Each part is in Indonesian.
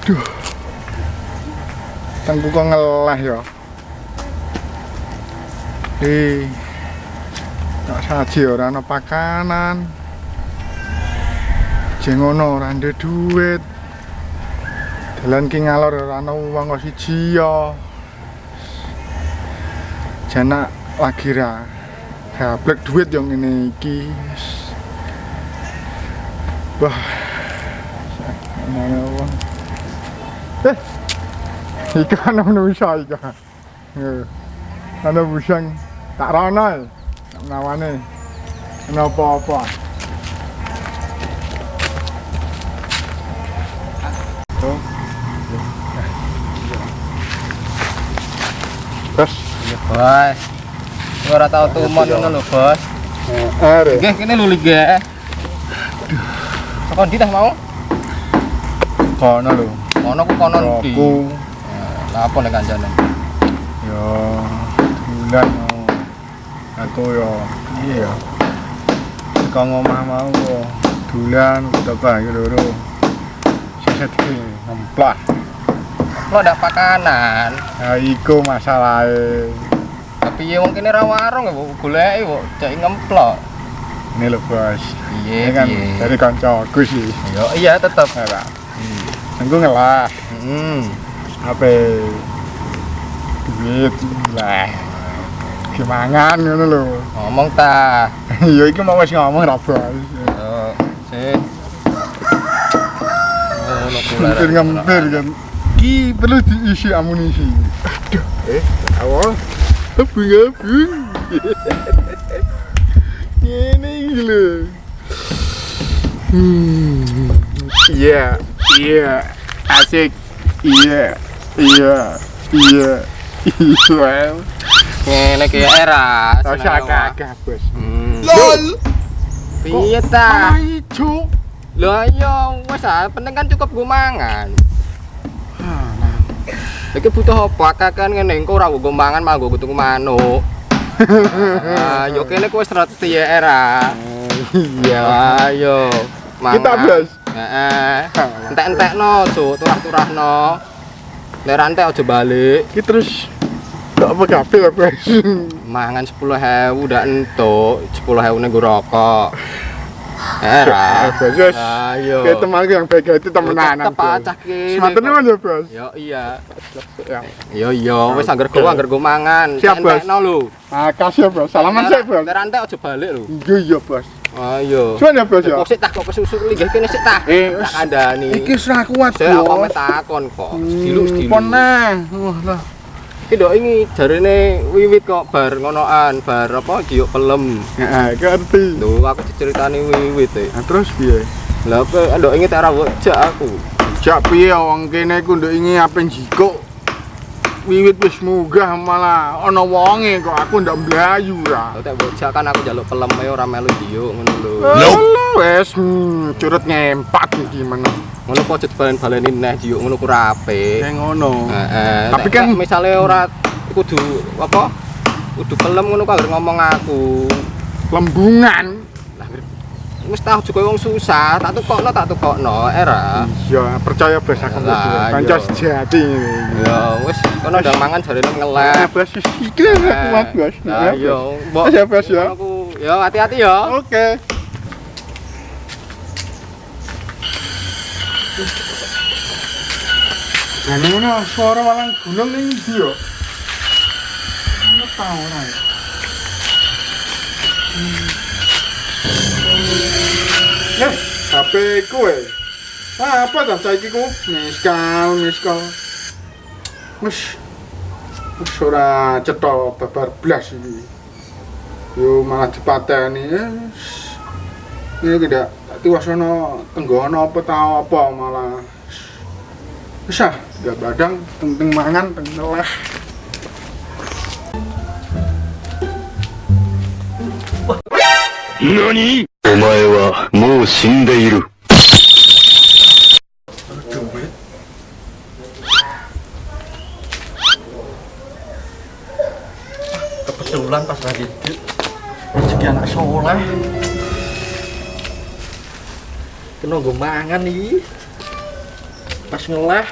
Duh. Tengku kok ngelah ya. Tak saji ora ana pakanan. Jeng ngono ora ndek duit. Dalan ki ngalor ora ana wong kok siji ya. Jana lagi ra. Hablek duit yang ngene iki. Wah. Ana wong. Ikan ana manusia ikan. Ana busang tak rono. Nawane. Kenapa apa? Tuh. Bos, iya bos. Ora tau tumon ngono lho, Bos. Heeh. Nggih, kene lho lige. Kok ndi tah mau? Kono lho. Kono ku kono ndi? Aku. Lah apa nek kancane? Ya, bulan aku ya iya. Saka ngomah mau dolan utaka iki lho. Seset iki nemplah. Lo ndak pakanan. Nah, iku masalahe. Tapi ya wong kene ra warung ya, goleki kok cek ngemplok. Ini lho, Bos. Iya, Ini kan piye? dari kancaku sih. Yo iya tetep. Ora. Aku ngelah. Apa duit lah. Gimangan ngono lho. Ngomong ta. Ya iki mau wis ngomong ra, Bos. Yo, sik. Ngono kula. Ngempir kan. Ki perlu diisi amunisi. Aduh, awal. Abung-abung. Ini lho. Iya, iya. Asik. Iya. Iya. Iya. Iya. Ngene ki era. Agak-agak, Bos. LOL. Piye ta? Ijo. Lho ayo wis penting kan cukup go mangan. Iki butuh apa kakan ngene engko ora nggo mangan malah nggo tuku manuk. Ah, yo kene kowe reti ya era. Iya. Ayo. Kita Bos. Heeh. Entek-entekno, Cuk, turah-turahno. Nek ra entek aja balik. Ki terus tak apa kabeh ya, Bos. Mangan 10.000 ndak entuk, 10.000 ning nggo rokok. Era. Bos. Ayo. Kayak temanku yang baik itu temenan. Tetep acah ki. Semanten kan ya, Bos. Yo iya. Ya. Yo wis angger go mangan. Siap, Bos. Entekno lho. Makasih ya, Bos. Salaman sik, Bos. Nek ra entek aja balik lho. Iya, Bos. Ayo. Cuman ya, Bos ya. Kok sik tah kok kesusu linggih kene sik tah. Tak kandhani. Iki wis ra kuat, Saya apa Bos. metakon kok. Sediluk-sediluk. Pon nah. Wah lah. Iki ndok iki jarene wiwit kok bar ngonoan, bar apa giuk pelem. Heeh, ngerti. Lho aku diceritani wiwit e. Nah, terus piye? Lah apa ndok iki tak ra wejak aku. Jak piye wong kene ku nduk ingi ape njikuk. Wiwit wis munggah malah ana wonge kok aku ndak mlayu ra. Lah tak wejak kan aku njaluk pelem e ora melu giuk ngono lho. Wes curut ngempak iki meneh. Ngono kok aja dibalen-baleni neh giuk ngono ku ra apik. Kayak ngono. Heeh. Tapi kan misale ora kudu apa? Kudu pelem ngono kok anggere ngomong aku. lembungan. Lah wis tau juga wong susah, tak tukokno era. Iya, percaya Bos aku Lah, kanca iya. sejati. Ya wis kono ndang mangan jarene ngelek. Bos iki kuat, Bos. Ayo, mbok. Ya, Bos ya. Aku ya hati-hati ya. Oke. Nah, ngono suara walang gunung ning ndi yo? Ono ta ora ya? Ya, HP kowe. Apa ta saiki ku? Miskal. Wis ora cetha babar blas iki. Yo malah dipateni. Ini tidak tiwasono tenggono apa tau apa malah. Wis ah, gak badang teng mangan teng neleh. 何？お前はもう死んでいる。 Duit. Kebetulan pas lagi rezeki anak soleh. Kena nggo mangan iki. Pas ngeleh.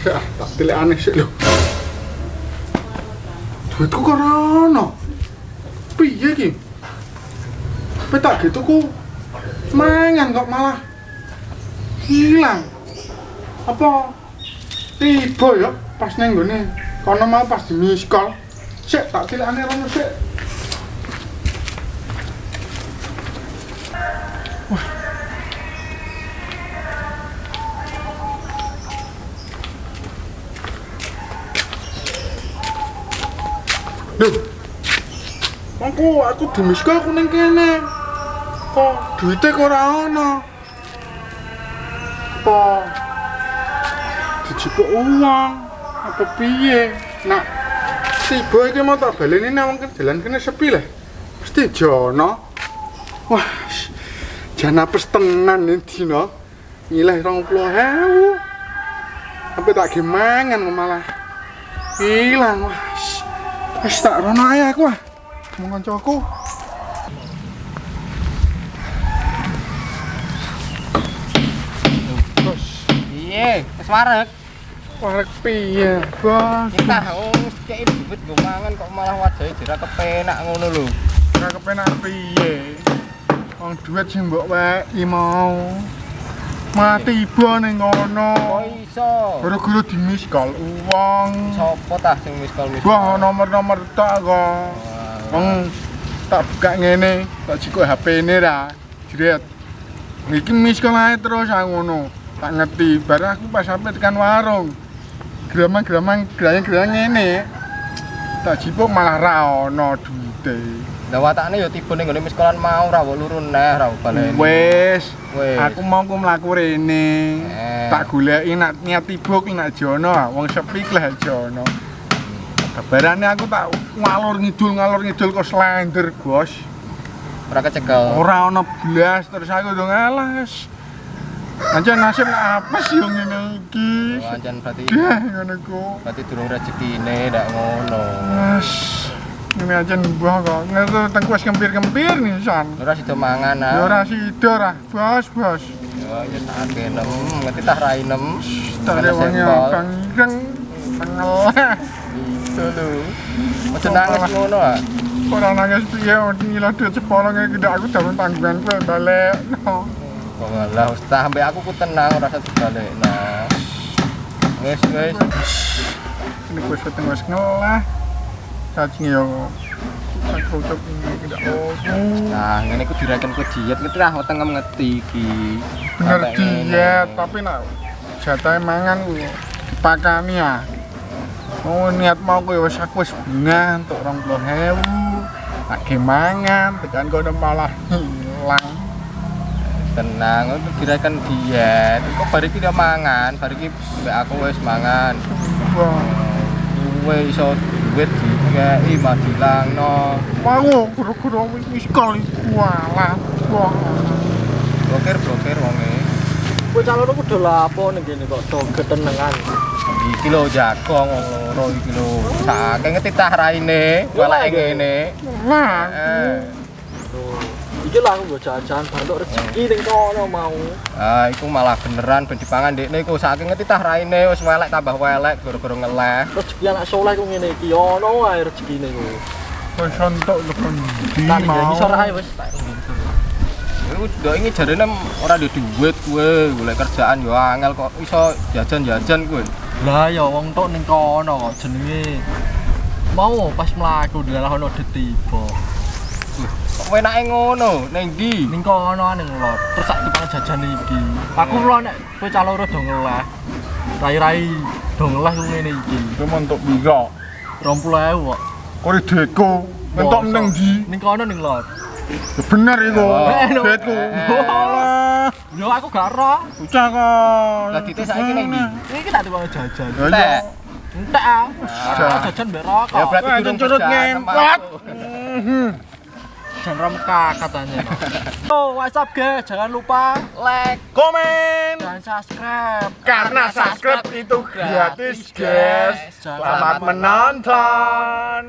Tak tilik aneh sih lho. Duitku kok ora ono. Piye iki? Petak gitu ku mangan kok malah hilang. Apa tiba ya pas neng gone kono mau pas di miss call. Sik tak tilakane rono sik. Duh. Aku di miss call aku neng kene. Kok duitnya kok ora ono? Apa dijipuk uang? Apa piye? Nak tiba iki mau tak baleni nang wong jalan kene sepi lah. Mesti jono. Wah, jan apes tenan iki dina. Ngileh 20.000. Sampai tak gemangan malah hilang. Wah, wis tak rono ae aku ah. Wong kancaku. Bos, Piye? Wis wareg. wareg piye, Bos? Kita wis kei duit nggo mangan kok malah wajahe jera kepenak ngono lho. Ora kepenak piye? Wong duit sing mbok weki mau. Mati tiba ning ngono. Kok iso? Guru-guru di miss call uang. Sopo tah sing miss call? Wah, nomor-nomor tak kok. Wong tak buka ngene, tak jikuk HP-ne ra. Jret. Iki miss call ae terus aku ngono. Tak ngerti, bareng aku pas sampe tekan warung. Gramang-gramang grayang-grayang ngene. Tak jipuk malah ra ono duite. Lah watakne ya tiba ning ngene miskolan mau ra mbok luru neh ra baleni. Wes, Wes. aku mau ku mlaku rene. Tak goleki nak niat tibuk nak jono, wong sepi lah jono. Kabarane aku tak ngalor ngidul kok slender, Bos. Ora kecekel. Ora ono blas terus aku ndong alas. Ancen nasib apa sih yang ngene iki? Wancen berarti Dah ngono ku. berarti durung rezekine ndak ngono. Mas, ini aja mbah kok. Ngerti tengku wis kempir-kempir nisan. Ora sida mangan ah. Ya ora sida ra, Bos. Ya tak kenem, ngerti tah rainem. Tak rewangi kang ireng tengelah. Itu lho. Aja nangis ngono ah. Ora nangis piye ngila duit sepolong iki ndak aku dalan tanggungan kowe balik. No. Kok ngalah ustah ambek aku ku tenang ora usah dibalekna. Wis. Ini kowe seteng wis ngelah. Cacing yo. Aku cocok iki ndak opo. Nah, ngene ku direken ku diet ngerti lah wetengem ngeti iki. Bener Sampai ngene. diet, tapi nak jatahe mangan ku dipakani ya. Oh niat mau kowe wis aku wis bungah untuk 20.000. Tak ge mangan, tekan kono malah hilang. Tenang, itu direken diet. Kok bar iki udah mangan, bar iki mbek aku wis mangan. Wah, Kowe iso duit dikei mah dilangno. mau guru-guru wis kali kualah. Wah, Blokir wonge. Kowe calon aku do lapo ning kene kok do ketenengan. Iki lho jagong wong loro iki lho. Saking ngerti tah raine, walake ngene. lah. Iki lah aku mbok jajan bantuk rezeki ning kono mau. Ah, iku malah beneran ben dipangan ndekne iku saking ngerti tah raine wis welek tambah welek gara-gara ngeleh. Rezeki anak soleh ku ngene iki ono ae rezekine ku. Wis entuk lekon di Kan mau. iso ra wis tak Iku ndok iki jarene ora duwe duit kowe, golek kerjaan yo angel kok iso jajan-jajan kowe. Lah ya wong tok ning kono kok jenenge mau pas mlaku dalah ono detiba. Kok enake ngono, ning ndi? Ning kono ning lot. Terus sak dipang jajan iki. Aku lho nek kowe caloro do ngeleh. Rai-rai do ngeleh ku ngene iki. Kowe montok pira? 20.000 kok. Kok deko mentok ning ndi? Ning kono ning lot. Ya bener iku. no. Duitku. Alah, Yo aku gak ero. bocah kok. Lah dite saiki ning ndi? Iki tak dipang jajan. Ya Tek. iya. Entek ah. Jajan mbek rokok. Ya berarti Wah, durung curut kerjaan, ngemplot. tempatku. Jangan ramka katanya. Oh, WhatsApp guys, jangan lupa like, Komen. dan subscribe. Karena subscribe itu gratis, guys. Selamat Selamat menonton.